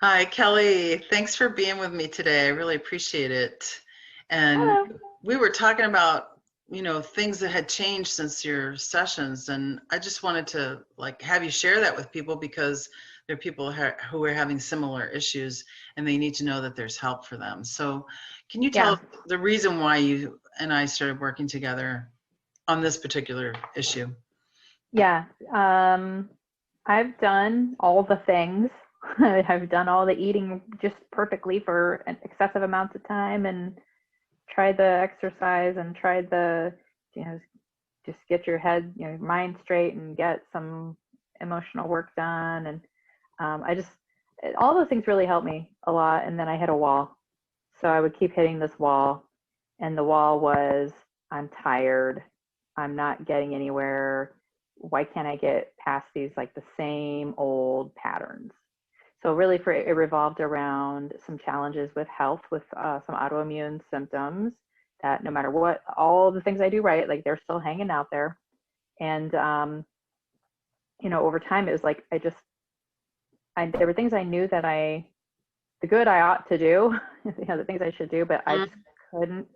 Hi, Kelly. Thanks for being with me today. I really appreciate it. And Hello. we were talking about, things that had changed since your sessions, and I just wanted to have you share that with people because there are people who are having similar issues and they need to know that there's help for them. So, can you tell Yeah, us the reason why you and I started working together on this particular issue? yeah. I've done all the things. I've done all the eating just perfectly for an excessive amounts of time and tried the exercise and tried the, you know, just get your head, mind straight and get some emotional work done. And I just, all those things really helped me a lot. And then I hit a wall. So I would keep hitting this wall. And the wall was, I'm tired. I'm not getting anywhere. Why can't I get past these like the same old patterns? So really, for it revolved around some challenges with health, with some autoimmune symptoms that no matter what, all the things I do right, like they're still hanging out there. And over time, it was like there were things I knew that the good I ought to do, the things I should do, but I just couldn't.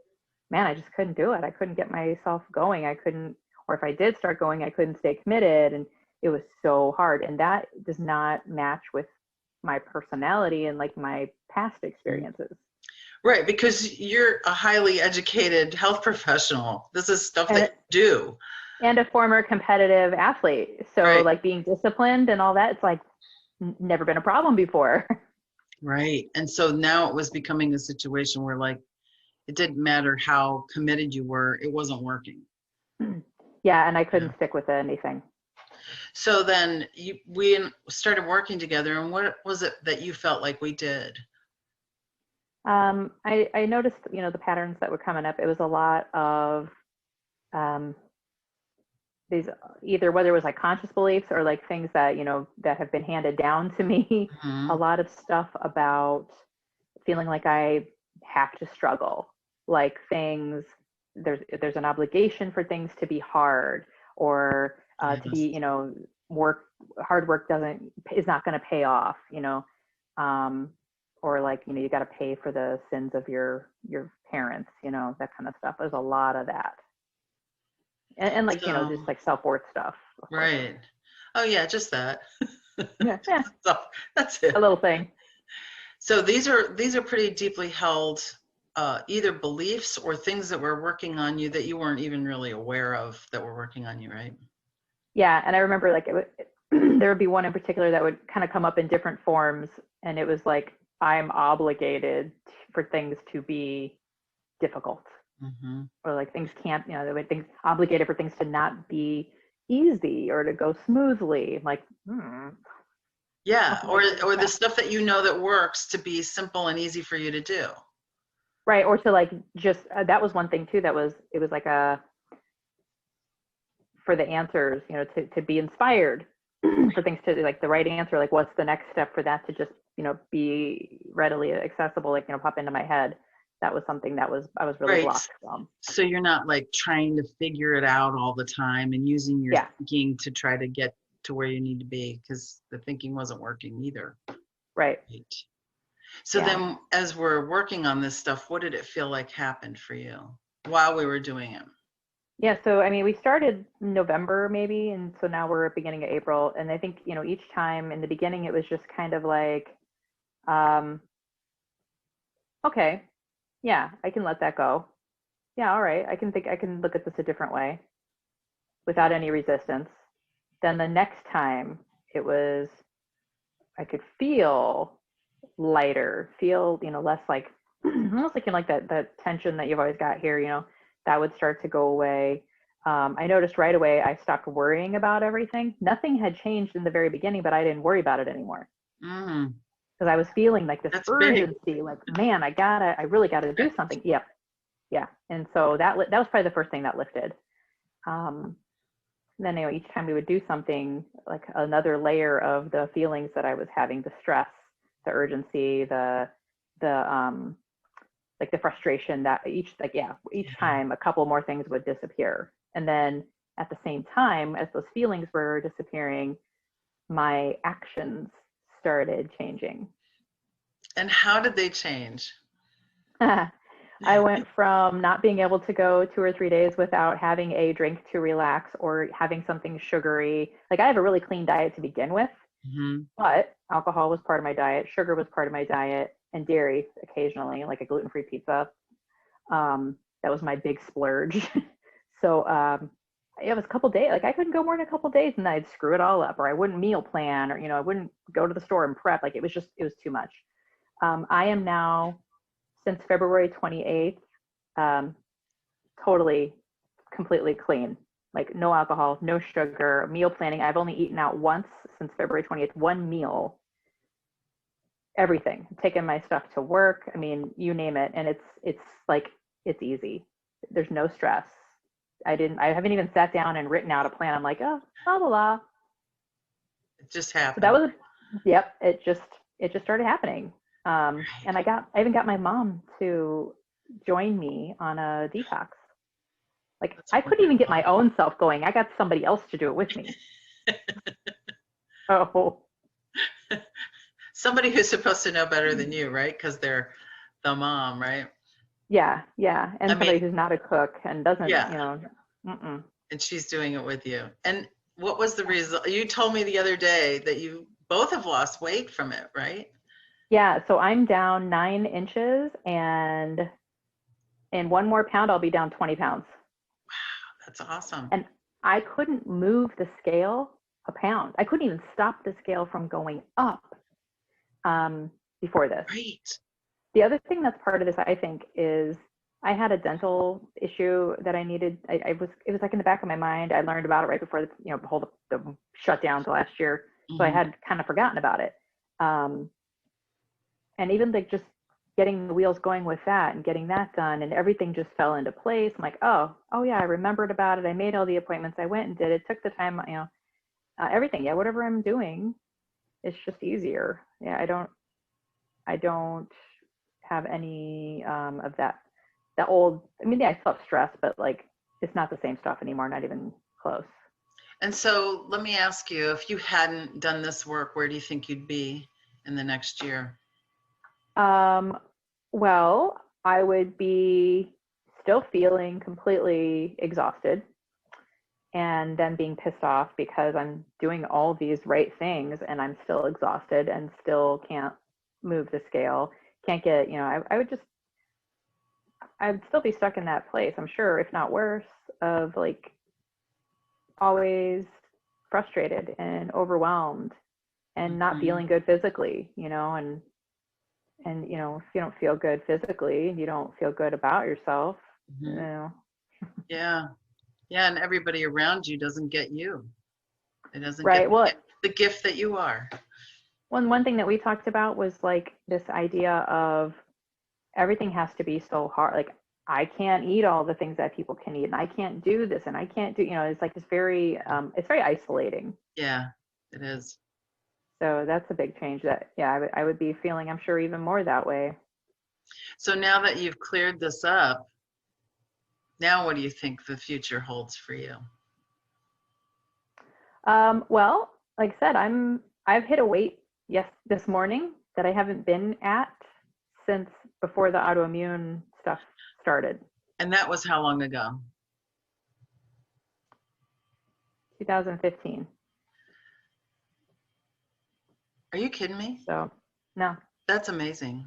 Man, I just couldn't do it. I couldn't get myself going. I couldn't, or if I did start going, I couldn't stay committed, and it was so hard. And that does not match with my personality and like my past experiences. Right, because you're a highly educated health professional. This is stuff that And you do. and a former competitive athlete, so Right. like being disciplined and all that, it's like never been a problem before. Right. And so now it was becoming a situation where it didn't matter how committed you were, it wasn't working. Yeah, and I Yeah. couldn't stick with anything. So then we started working together, and what was it that you felt like we did? I noticed, the patterns that were coming up. It was a lot of um, these, either whether it was like conscious beliefs or like things that that have been handed down to me. A Hmm. lot of stuff about feeling like I have to struggle, like things, there's an obligation for things to be hard, or to be, Yes. work hard work doesn't is not going to pay off, um, or like you got to pay for the sins of your parents, that kind of stuff. There's a lot of that, and like So, just like self-worth stuff, of course. right. Oh yeah, just that. Yeah, yeah, So that's a it. little thing. So these are pretty deeply held either beliefs or things that were working on you that you weren't even really aware of that were working on you, right? Yeah, and I remember like there would be one in particular that would kind of come up in different forms, and it was like I'm obligated for things to be difficult, Hmm. or like things can't, there were things obligated for things to not be easy or to go smoothly. Like, how Yeah, can I or change the that? stuff that you know that works to be simple and easy for you to do. Right, or to like just that was one thing too. It was like a for the answers, to be inspired for things to like the right answer, like what's the next step for that to just, be readily accessible, like, pop into my head. That was something that I was really Right. blocked from. So you're not like trying to figure it out all the time and using your Yeah, thinking to try to get to where you need to be because the thinking wasn't working either. right. Right. So Yeah. then as we're working on this stuff, what did it feel like happened for you while we were doing it? Yeah, so I mean, we started November maybe, and so now we're at beginning of April, and I think, each time in the beginning it was just kind of like, um, okay, yeah, I can let that go. Yeah, all right, I can look at this a different way without any resistance. Then the next time it was, I could feel lighter, feel, less like, almost like, like that tension that you've always got here, that would start to go away. I noticed right away I stopped worrying about everything. Nothing had changed in the very beginning, but I didn't worry about it anymore Mm, because I was feeling like this that's big. urgency, like, man, I really gotta do something. Yep. Yeah. And so that was probably the first thing that lifted. Um, then, each time we would do something, like another layer of the feelings that I was having, the stress, the urgency, the like the frustration, that each Yeah. time a couple more things would disappear. And then at the same time as those feelings were disappearing, my actions started changing. And how did they change? I went from not being able to go 2 or 3 days without having a drink to relax or having something sugary. Like I have a really clean diet to begin with, Mm-hmm. but alcohol was part of my diet, sugar was part of my diet, and dairy occasionally, like a gluten-free pizza. That was my big splurge. So it was a couple days. Like I couldn't go more than a couple days, and I'd screw it all up, or I wouldn't meal plan, or I wouldn't go to the store and prep. Like it was too much. I am now, since February 28th, totally, completely clean. Like no alcohol, no sugar, meal planning. I've only eaten out once since February 28th, one meal, everything. Taking my stuff to work. I mean, you name it. And it's like, it's easy. There's no stress. I haven't even sat down and written out a plan. I'm like, oh, blah, blah, blah. It just So that happened. was, yep. It just started happening. And I even got my mom to join me on a detox. Like That's I couldn't even get my wonderful. own self going. I got somebody else to do it with me. Oh, Somebody who's supposed to know better than you, right? Because they're the mom, right? yeah, yeah. I And mean, somebody who's not a cook and doesn't, yeah. mm-mm. And she's doing it with you. And what was the result? You told me the other day that you both have lost weight from it, right? Yeah. So I'm down 9 inches, and in 1 more pound, I'll be down 20 pounds. That's awesome. And I couldn't move the scale a pound. I couldn't even stop the scale from going up before this. Great. The other thing that's part of this, I think, is I had a dental issue that I needed. It was like in the back of my mind. I learned about it right before the shutdown to last year. So I Mm-hmm. had kind of forgotten about it. And even like just getting the wheels going with that and getting that done, and everything just fell into place. I'm like, oh yeah, I remembered about it. I made all the appointments. I went and did it. Took the time, everything. Yeah, whatever I'm doing, it's just easier. Yeah, I don't have any of that old. I mean, yeah, I still have stress, but like it's not the same stuff anymore. Not even close. And so let me ask you, if you hadn't done this work, where do you think you'd be in the next year? Well, I would be still feeling completely exhausted, and then being pissed off because I'm doing all these right things and I'm still exhausted and still can't move the scale. Can't get, I'd still be stuck in that place, I'm sure, if not worse, of like always frustrated and overwhelmed and not Mm-hmm. feeling good physically, and if you don't feel good physically, you don't feel good about yourself, you Mm-hmm. know. Yeah. Yeah. And everybody around you doesn't get you. It doesn't get Right. Well, the gift that you are. one thing that we talked about was like this idea of everything has to be so hard. Like I can't eat all the things that people can eat, and I can't do this, and I can't do. It's like it's very isolating. Yeah, it is. So that's a big change. That yeah, I would be feeling, I'm sure, even more that way. So now that you've cleared this up, now what do you think the future holds for you? Well, like I said, I've hit a weight this morning that I haven't been at since before the autoimmune stuff started, And that was how long ago? 2015. Are you kidding me? So no, That's amazing.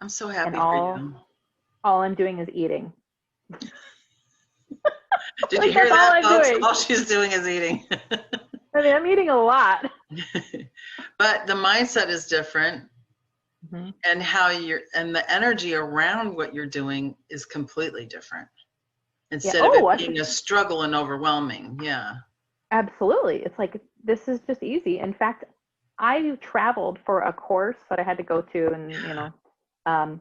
I'm so and happy for all you. all I'm doing is eating. Did you Like hear that's all that, I'm folks? doing. All she's doing is eating. I mean, I'm eating a lot. But the mindset is different, Mm-hmm. and and the energy around what you're doing is completely different. Yeah. Instead of it Oh, being a struggle and overwhelming. Yeah. absolutely. It's like this is just easy. In fact, I traveled for a course that I had to go to, and um,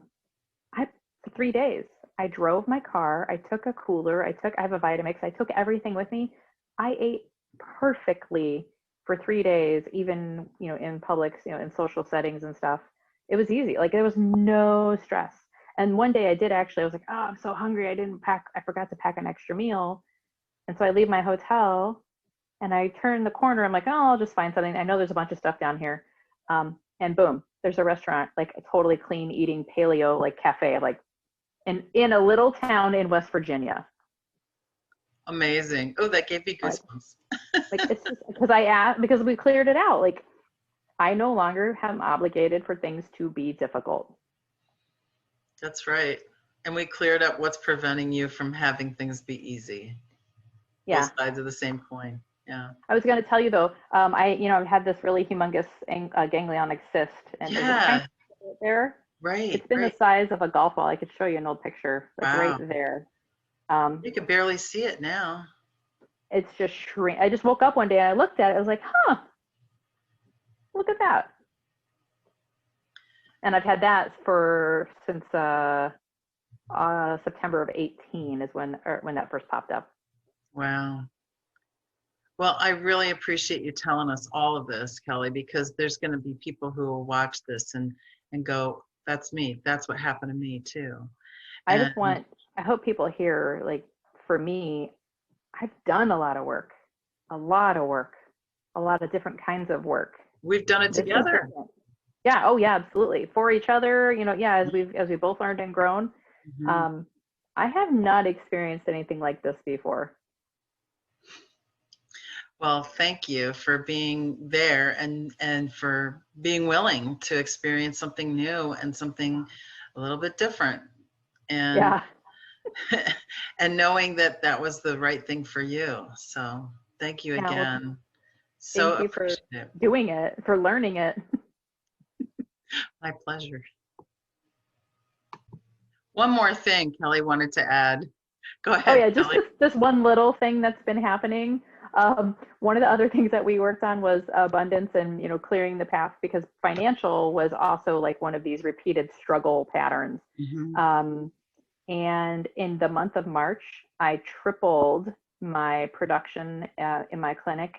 for 3 days. I drove my car. I took a cooler. I have a Vitamix. I took everything with me. I ate perfectly for 3 days, even in public, in social settings and stuff. It was easy. Like there was no stress. And one day I did actually. I was like, oh, I'm so hungry. I forgot to pack an extra meal. And so I leave my hotel and I turn the corner. I'm like, oh, I'll just find something. I know there's a bunch of stuff down here. And boom, there's a restaurant, like a totally clean eating paleo, like cafe, like in a little town in West Virginia. Amazing. Oh, that gave me Like, goosebumps. like it's just because I asked, because we cleared it out. Like, I no longer am obligated for things to be difficult. That's right. And we cleared up what's preventing you from having things be easy. Yeah. Both sides of the same coin. Yeah. I was going to tell you though, I've had this really humongous ganglionic cyst, and there's a tiny Yeah. right there. Right. It's been the Right. size of a golf ball. I could show you an old picture, like right Wow. there. You can barely see it now. It's just shrink. I just woke up one day and I looked at it. I was like, huh, look at that. And I've had that since September of 18 is when that first popped up. Wow. Well, I really appreciate you telling us all of this, Kelly, because there's going to be people who will watch this and go, that's me. That's what happened to me too. I And hope people hear, like, for me, I've done a lot of work, a lot of different kinds of work. we've done it This is together. different. Yeah. Oh yeah, absolutely. For each other, yeah, as we both learned and grown. Mm-hmm. I have not experienced anything like this before. Well, thank you for being there and for being willing to experience something new and something a little bit different. And Yeah. and knowing that that was the right thing for you. So thank you Yeah. Well, again. So thank you for appreciative. doing it, for learning it. My pleasure. One more thing Kelly wanted to add. Go Oh ahead, yeah, just Kelly. this one little thing that's been happening. One of the other things that we worked on was abundance and clearing the path, because financial was also like one of these repeated struggle patterns. Mm-hmm. And in the month of March, I tripled my production in my clinic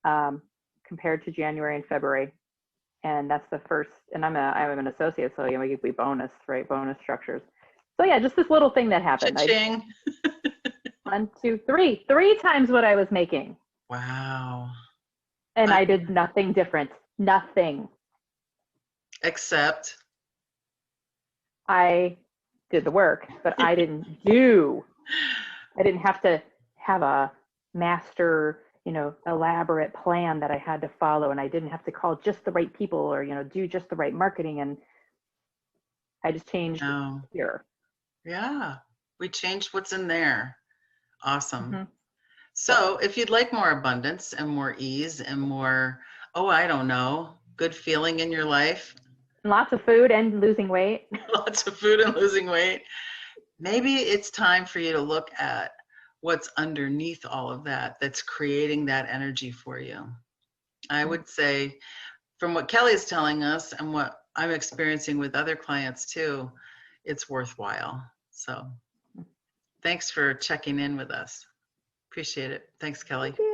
compared to January and February. And that's the first. And I'm an associate, so we bonus, right? Bonus structures. So yeah, just this little thing that happened. Cha-ching. 1, 2, 3 times what I was making. Wow. And I did nothing different. Nothing. Except I did the work, but I didn't have to have a master, elaborate plan that I had to follow. And I didn't have to call just the right people or, do just the right marketing. And I just changed here. Yeah. We changed what's in there. Awesome. Mm-hmm. So if you'd like more abundance and more ease and more, I don't know, good feeling in your life. Lots of food and losing weight. Lots of food and losing weight. Maybe it's time for you to look at what's underneath all of that that's creating that energy for you. I would say, from what Kelly is telling us and what I'm experiencing with other clients too, it's worthwhile. So thanks for checking in with us. Appreciate it. Thanks, Kelly. Thank you.